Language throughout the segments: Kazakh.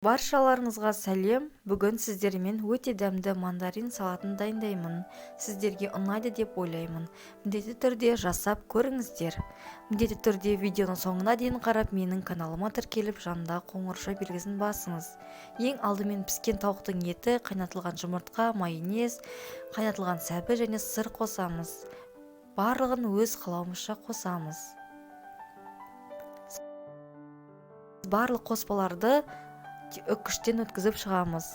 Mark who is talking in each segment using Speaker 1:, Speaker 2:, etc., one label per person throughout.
Speaker 1: Баршаларыңызға сәлем. Бүгін сіздермен өте дәмді мандарин салатын дайындаймын. Сіздерге ұнайды деп ойлаймын. Міндетті түрде жасап көріңіздер. Міндетті түрде видеоның соңына дейін қарап менің каналыма тіркеліп жанында қоңырша белгісін басыңыз. Ең алдымен піскен тауықтың еті, қайнатылған жұмыртқа, майонез, қайнатылған сәбі және сыр қосамыз. Барлығын өз қалауымызша қосамыз. Барлық қоспаларды үккіштен өткізіп шығамыз.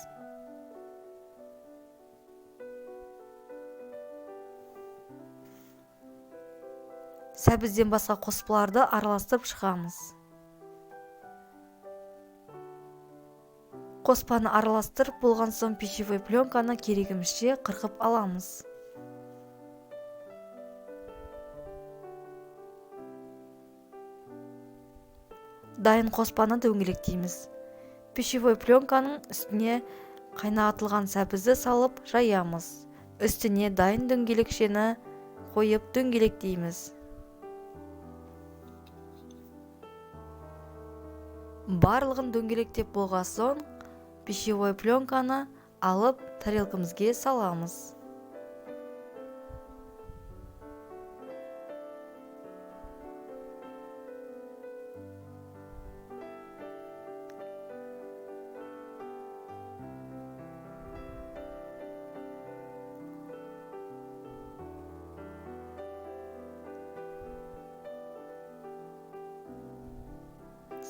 Speaker 1: Сәбізден басқа қоспаларды араластырып шығамыз. Қоспаны араластырып болған соң пищевой пленканы керегімізше қырқып аламыз. Дайын қоспаны дөңгелектейміз. Пищевой пленканың үстіне қайнатылған сәбізді салып жаямыз. Үстіне дайын дөңгелекшені қойып дөңгелектейміз. Барлығын дөңгелектеп болған соң пищевой пленканы алып тарелкамызге саламыз.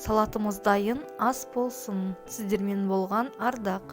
Speaker 1: Салатымыз дайын, ас болсын. Сіздермен болған Ардақ.